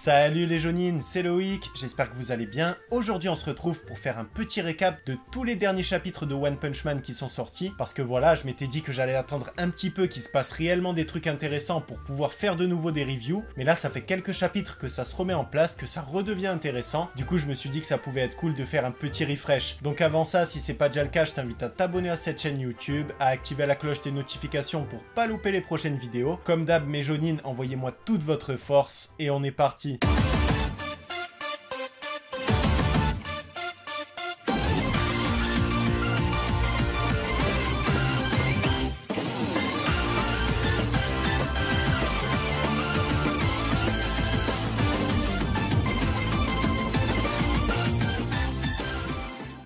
Salut les jaunines, c'est Loïc, j'espère que vous allez bien. Aujourd'hui on se retrouve pour faire un petit récap de tous les derniers chapitres de One Punch Man qui sont sortis, parce que voilà, je m'étais dit que j'allais attendre un petit peu qu'il se passe réellement des trucs intéressants pour pouvoir faire de nouveau des reviews, mais là ça fait quelques chapitres que ça se remet en place, que ça redevient intéressant, du coup je me suis dit que ça pouvait être cool de faire un petit refresh. Donc avant ça, si c'est pas déjà le cas, je t'invite à t'abonner à cette chaîne YouTube, à activer la cloche des notifications pour pas louper les prochaines vidéos. Comme d'hab mes jaunines, envoyez-moi toute votre force et on est parti.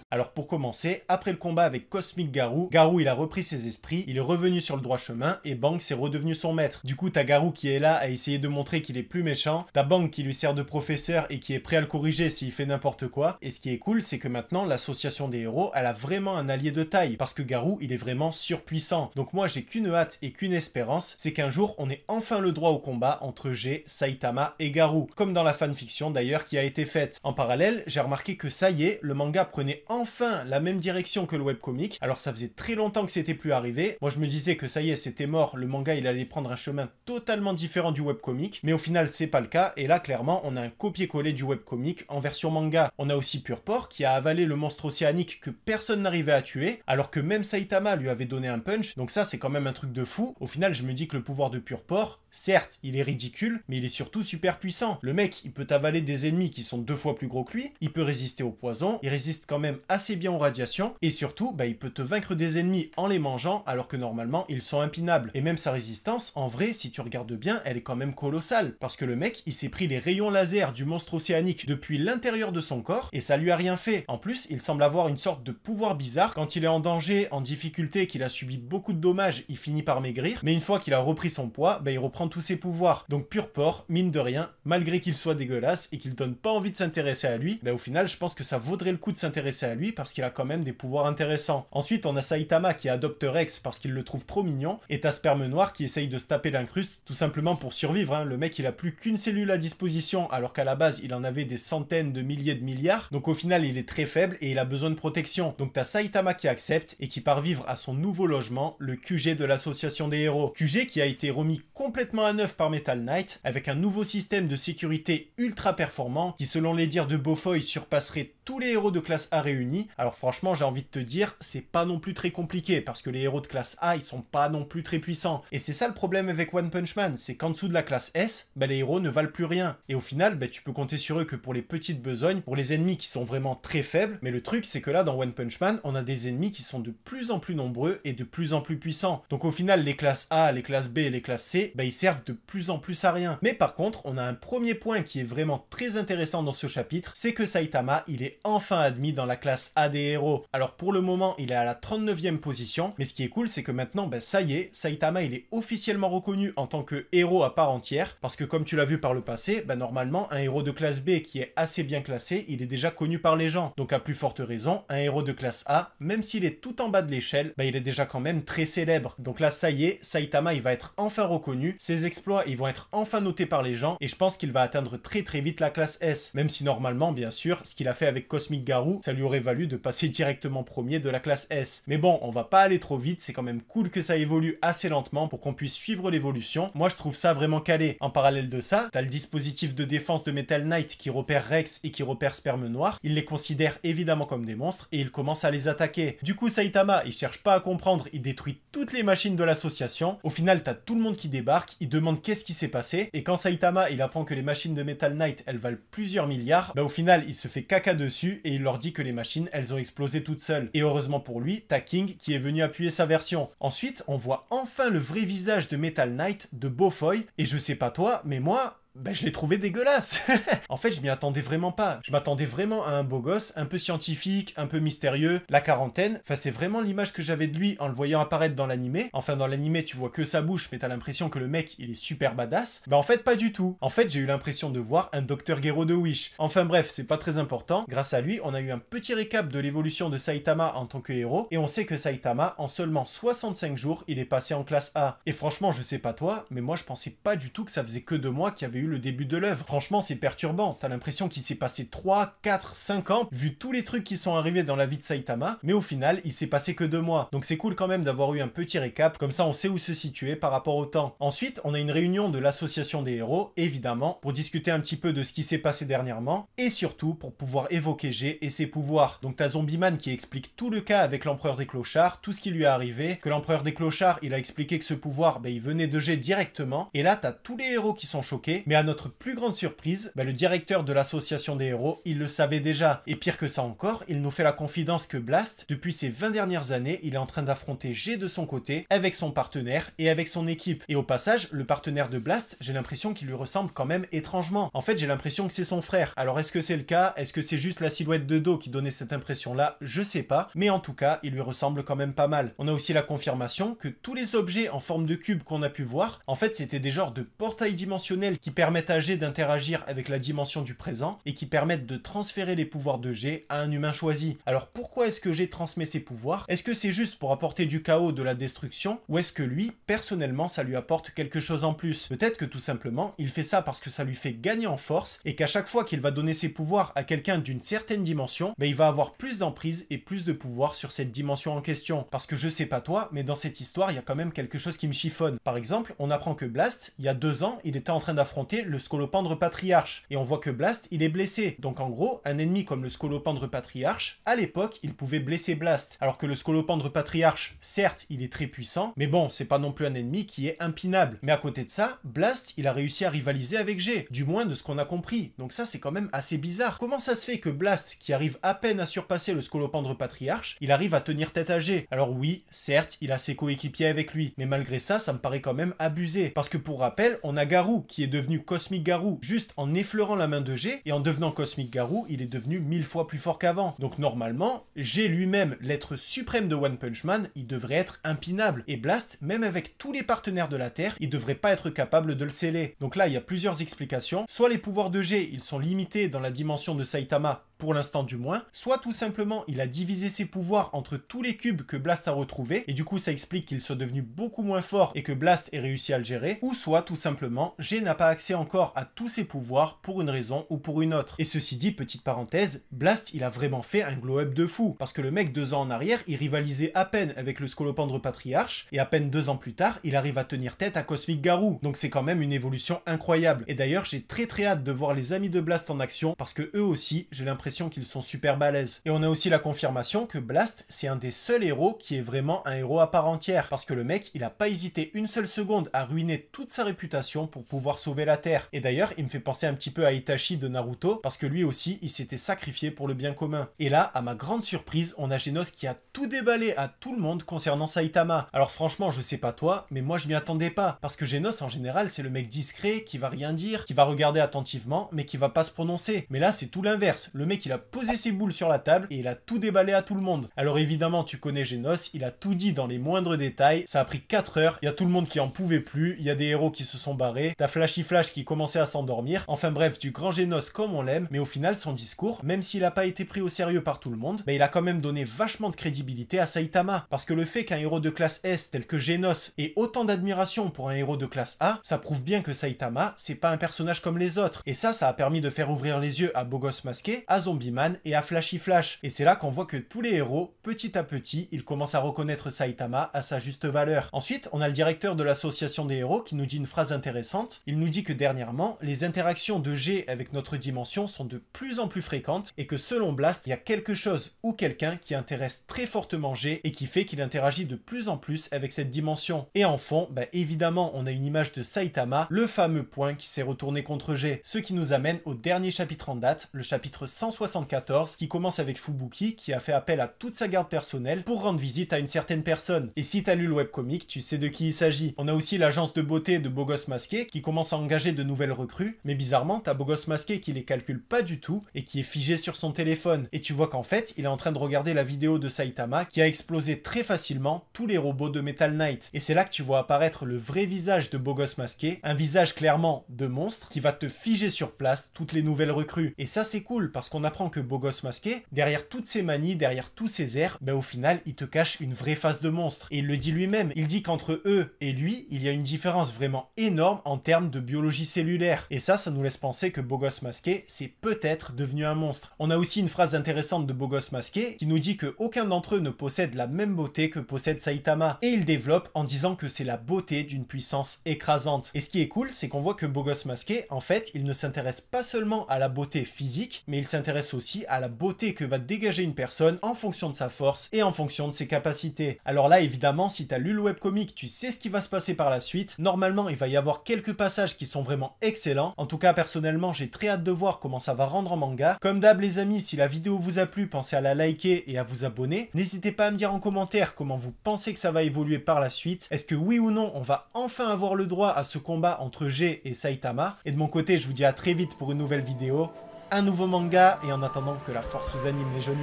Alors pour commencer, après le combat avec Cosmic Garou, Garou il a repris ses esprits, il est revenu sur le droit chemin et Bang c'est redevenu son maître. Du coup t'as Garou qui est là à essayer de montrer qu'il est plus méchant, t'as Bang qui lui sert de professeur et qui est prêt à le corriger s'il fait n'importe quoi. Et ce qui est cool c'est que maintenant l'association des héros elle a vraiment un allié de taille parce que Garou il est vraiment surpuissant. Donc moi j'ai qu'une hâte et qu'une espérance, c'est qu'un jour on ait enfin le droit au combat entre G, Saitama et Garou, comme dans la fanfiction d'ailleurs qui a été faite. En parallèle j'ai remarqué que ça y est, le manga prenait enfin la même direction que le webcomic. Alors ça faisait très longtemps que c'était plus arrivé. Moi je me disais que ça y est, c'était mort, le manga il allait prendre un chemin totalement différent du webcomic, mais au final c'est pas le cas, et là clairement on a un copier-coller du webcomic en version manga. On a aussi Purport qui a avalé le monstre océanique que personne n'arrivait à tuer, alors que même Saitama lui avait donné un punch, donc ça c'est quand même un truc de fou. Au final je me dis que le pouvoir de Purport, certes il est ridicule, mais il est surtout super puissant. Le mec il peut avaler des ennemis qui sont 2 fois plus gros que lui, il peut résister au poison, il résiste quand même assez bien aux radiations, et surtout il peut te vaincre des ennemis en les mangeant alors que normalement ils sont impinables. Et même sa résistance, en vrai si tu regardes bien, elle est quand même colossale, parce que le mec il s'est pris les rayons laser du monstre océanique depuis l'intérieur de son corps et ça lui a rien fait. En plus il semble avoir une sorte de pouvoir bizarre, quand il est en danger, en difficulté, qu'il a subi beaucoup de dommages, il finit par maigrir, mais une fois qu'il a repris son poids, il reprend tous ses pouvoirs. Donc Purport, mine de rien, malgré qu'il soit dégueulasse et qu'il donne pas envie de s'intéresser à lui, au final je pense que ça vaudrait le coup de s'intéresser à lui parce qu'il a quand même des pouvoirs intéressants. Ensuite on a Saitama qui adopte Rex parce qu'il le trouve trop mignon, et t'as Sperme Noir qui essaye de se taper l'incruste tout simplement pour survivre, hein. Le mec il a plus qu'une cellule à disposition alors qu'à la base il en avait des centaines de milliers de milliards, donc au final il est très faible et il a besoin de protection. Donc t'as Saitama qui accepte et qui part vivre à son nouveau logement, le QG de l'association des héros. QG qui a été remis complètement à neuf par Metal Knight avec un nouveau système de sécurité ultra performant qui selon les dires de Beaufoy surpasserait tous les héros de classe A réunis. Alors franchement j'ai envie de te dire, c'est pas non plus très compliqué parce que les héros de classe A ils sont pas non plus très puissants. Et c'est ça le problème avec One Punch Man, c'est qu'en dessous de la classe S, les héros ne valent plus rien. Et au final, tu peux compter sur eux que pour les petites besognes, pour les ennemis qui sont vraiment très faibles. Mais le truc c'est que là dans One Punch Man, on a des ennemis qui sont de plus en plus nombreux et de plus en plus puissants. Donc au final les classes A, les classes B et les classes C, ils servent de plus en plus à rien. Mais par contre, on a un premier point qui est vraiment très intéressant dans ce chapitre, c'est que Saitama, il est enfin admis dans la classe A des héros. Alors pour le moment, il est à la 39e position, mais ce qui est cool, c'est que maintenant, ça y est, Saitama, il est officiellement reconnu en tant que héros à part entière, parce que comme tu l'as vu par le passé, normalement, un héros de classe B qui est assez bien classé, il est déjà connu par les gens. Donc à plus forte raison, un héros de classe A, même s'il est tout en bas de l'échelle, il est déjà quand même très célèbre. Donc là, ça y est, Saitama, il va être enfin reconnu, ses exploits, ils vont être enfin notés par les gens, et je pense qu'il va atteindre très très vite la classe S, même si normalement, bien sûr, ce qu'il a fait avec Cosmic Garou, ça lui aurait valu de passer directement premier de la classe S. Mais bon, on va pas aller trop vite, c'est quand même cool que ça évolue assez lentement pour qu'on puisse suivre l'évolution. Moi je trouve ça vraiment calé. En parallèle de ça, t'as le dispositif de défense de Metal Knight qui repère Rex et qui repère Sperme Noir. Il les considère évidemment comme des monstres et il commence à les attaquer. Du coup Saitama, il cherche pas à comprendre, il détruit toutes les machines de l'association. Au final t'as tout le monde qui débarque, il demande qu'est-ce qui s'est passé, et quand Saitama il apprend que les machines de Metal Knight elles valent plusieurs milliards, au final il se fait caca dessus et il leur dit que les machines elles ont explosé toutes seules. Et heureusement pour lui, t'as King qui est venu appuyer sa version. Ensuite on voit enfin le vrai visage de Metal Knight, de Beaufoy, et je sais pas toi, mais moi je l'ai trouvé dégueulasse. En fait, je m'y attendais vraiment pas. Je m'attendais vraiment à un beau gosse, un peu scientifique, un peu mystérieux, la quarantaine. Enfin, c'est vraiment l'image que j'avais de lui en le voyant apparaître dans l'animé. Enfin, dans l'animé, tu vois que sa bouche, mais t'as l'impression que le mec, il est super badass. En fait, pas du tout. En fait, j'ai eu l'impression de voir un Dr. Gero de Wish. Enfin bref, c'est pas très important. Grâce à lui, on a eu un petit récap de l'évolution de Saitama en tant que héros, et on sait que Saitama, en seulement 65 jours, il est passé en classe A. Et franchement, je sais pas toi, mais moi, je pensais pas du tout que ça faisait que 2 mois qu'il y avait eu vu le début de l'œuvre. Franchement, c'est perturbant. T'as l'impression qu'il s'est passé 3, 4, 5 ans, vu tous les trucs qui sont arrivés dans la vie de Saitama, mais au final, il s'est passé que 2 mois. Donc c'est cool quand même d'avoir eu un petit récap, comme ça on sait où se situer par rapport au temps. Ensuite, on a une réunion de l'association des héros, évidemment, pour discuter un petit peu de ce qui s'est passé dernièrement, et surtout pour pouvoir évoquer G et ses pouvoirs. Donc t'as Zombieman qui explique tout le cas avec l'empereur des clochards, tout ce qui lui est arrivé, que l'empereur des clochards, il a expliqué que ce pouvoir, il venait de G directement, et là t'as tous les héros qui sont choqués, mais à notre plus grande surprise, le directeur de l'association des héros, il le savait déjà, et pire que ça encore, il nous fait la confidence que Blast, depuis ces 20 dernières années, il est en train d'affronter G de son côté, avec son partenaire et avec son équipe. Et au passage, le partenaire de Blast, j'ai l'impression qu'il lui ressemble quand même étrangement. En fait, j'ai l'impression que c'est son frère. Alors est-ce que c'est le cas? Est-ce que c'est juste la silhouette de dos qui donnait cette impression-là? Je sais pas, mais en tout cas, il lui ressemble quand même pas mal. On a aussi la confirmation que tous les objets en forme de cube qu'on a pu voir, en fait, c'était des genres de portails dimensionnels qui permettent à G d'interagir avec la dimension du présent et qui permettent de transférer les pouvoirs de G à un humain choisi. Alors pourquoi est-ce que G transmet ses pouvoirs? Est-ce que c'est juste pour apporter du chaos, de la destruction, ou est-ce que lui, personnellement, ça lui apporte quelque chose en plus? Peut-être que tout simplement, il fait ça parce que ça lui fait gagner en force et qu'à chaque fois qu'il va donner ses pouvoirs à quelqu'un d'une certaine dimension, il va avoir plus d'emprise et plus de pouvoir sur cette dimension en question. Parce que je sais pas toi, mais dans cette histoire, il y a quand même quelque chose qui me chiffonne. Par exemple, on apprend que Blast, il y a 2 ans, il était en train d'affronter le Scolopendre Patriarche, et on voit que Blast, il est blessé. Donc en gros, un ennemi comme le Scolopendre Patriarche, à l'époque, il pouvait blesser Blast. Alors que le Scolopendre Patriarche, certes, il est très puissant, mais bon, c'est pas non plus un ennemi qui est impinable. Mais à côté de ça, Blast, il a réussi à rivaliser avec G, du moins de ce qu'on a compris. Donc ça, c'est quand même assez bizarre. Comment ça se fait que Blast, qui arrive à peine à surpasser le Scolopendre Patriarche, il arrive à tenir tête à G? Alors oui, certes, il a ses coéquipiers avec lui, mais malgré ça, ça me paraît quand même abusé. Parce que pour rappel, on a Garou, qui est devenu Cosmic Garou, juste en effleurant la main de G, et en devenant Cosmic Garou, il est devenu 1000 fois plus fort qu'avant. Donc normalement, G lui-même, l'être suprême de One Punch Man, il devrait être impinable. Et Blast, même avec tous les partenaires de la Terre, il devrait pas être capable de le sceller. Donc là, il y a plusieurs explications. Soit les pouvoirs de G, ils sont limités dans la dimension de Saitama, pour l'instant du moins, soit tout simplement il a divisé ses pouvoirs entre tous les cubes que Blast a retrouvés, et du coup ça explique qu'il soit devenu beaucoup moins fort et que Blast ait réussi à le gérer, ou soit tout simplement G n'a pas accès encore à tous ses pouvoirs pour une raison ou pour une autre. Et ceci dit, petite parenthèse, Blast il a vraiment fait un glow-up de fou, parce que le mec 2 ans en arrière, il rivalisait à peine avec le Scolopendre Patriarche, et à peine 2 ans plus tard, il arrive à tenir tête à Cosmic Garou, donc c'est quand même une évolution incroyable. Et d'ailleurs j'ai très hâte de voir les amis de Blast en action, parce que eux aussi, j'ai l'impression qu'ils sont super balèzes. Et on a aussi la confirmation que Blast, c'est un des seuls héros qui est vraiment un héros à part entière, parce que le mec, il a pas hésité une seule seconde à ruiner toute sa réputation pour pouvoir sauver la Terre. Et d'ailleurs, il me fait penser un petit peu à Itachi de Naruto, parce que lui aussi, il s'était sacrifié pour le bien commun. Et là, à ma grande surprise, on a Genos qui a tout déballé à tout le monde concernant Saitama. Alors franchement, je sais pas toi, mais moi je m'y attendais pas, parce que Genos en général, c'est le mec discret, qui va rien dire, qui va regarder attentivement, mais qui va pas se prononcer. Mais là, c'est tout l'inverse. Le mec, il a posé ses boules sur la table et il a tout déballé à tout le monde. Alors évidemment, tu connais Genos, il a tout dit dans les moindres détails, ça a pris 4 heures, il y a tout le monde qui en pouvait plus, il y a des héros qui se sont barrés, t'as Flashy Flash qui commençait à s'endormir, enfin bref, du grand Genos comme on l'aime, mais au final, son discours, même s'il a pas été pris au sérieux par tout le monde, il a quand même donné vachement de crédibilité à Saitama, parce que le fait qu'un héros de classe S tel que Genos ait autant d'admiration pour un héros de classe A, ça prouve bien que Saitama, c'est pas un personnage comme les autres, et ça a permis de faire ouvrir les yeux à Beau Gosse Masqué, à Zombieman et à Flashy Flash. Et c'est là qu'on voit que tous les héros, petit à petit, ils commencent à reconnaître Saitama à sa juste valeur. Ensuite, on a le directeur de l'association des héros qui nous dit une phrase intéressante. Il nous dit que dernièrement, les interactions de G avec notre dimension sont de plus en plus fréquentes et que selon Blast, il y a quelque chose ou quelqu'un qui intéresse très fortement G et qui fait qu'il interagit de plus en plus avec cette dimension. Et en fond, évidemment, on a une image de Saitama, le fameux point qui s'est retourné contre G. Ce qui nous amène au dernier chapitre en date, le chapitre 174, qui commence avec Fubuki qui a fait appel à toute sa garde personnelle pour rendre visite à une certaine personne. Et si t'as lu le webcomic, tu sais de qui il s'agit. On a aussi l'agence de beauté de Beau Gosse Masqué qui commence à engager de nouvelles recrues, mais bizarrement, t'as Beau Gosse Masqué qui les calcule pas du tout et qui est figé sur son téléphone. Et tu vois qu'en fait, il est en train de regarder la vidéo de Saitama qui a explosé très facilement tous les robots de Metal Knight. Et c'est là que tu vois apparaître le vrai visage de Beau Gosse Masqué, un visage clairement de monstre qui va te figer sur place toutes les nouvelles recrues. Et ça c'est cool parce qu'on apprend que Beau Gosse Masqué, derrière toutes ses manies, derrière tous ses airs, au final, il te cache une vraie face de monstre. Et il le dit lui-même, il dit qu'entre eux et lui, il y a une différence vraiment énorme en termes de biologie cellulaire. Et ça nous laisse penser que Beau Gosse Masqué, c'est peut-être devenu un monstre. On a aussi une phrase intéressante de Beau Gosse Masqué qui nous dit que aucun d'entre eux ne possède la même beauté que possède Saitama. Et il développe en disant que c'est la beauté d'une puissance écrasante. Et ce qui est cool, c'est qu'on voit que Beau Gosse Masqué, en fait, il ne s'intéresse pas seulement à la beauté physique, mais il s'intéresse aussi à la beauté que va dégager une personne en fonction de sa force et en fonction de ses capacités. Alors là, évidemment, si tu as lu le webcomic, tu sais ce qui va se passer par la suite. Normalement, il va y avoir quelques passages qui sont vraiment excellents. En tout cas, personnellement, j'ai très hâte de voir comment ça va rendre en manga. Comme d'hab, les amis, si la vidéo vous a plu, pensez à la liker et à vous abonner. N'hésitez pas à me dire en commentaire comment vous pensez que ça va évoluer par la suite. Est-ce que oui ou non, on va enfin avoir le droit à ce combat entre G et Saitama? Et de mon côté, je vous dis à très vite pour une nouvelle vidéo, un nouveau manga, et en attendant que la force vous anime les jeunes.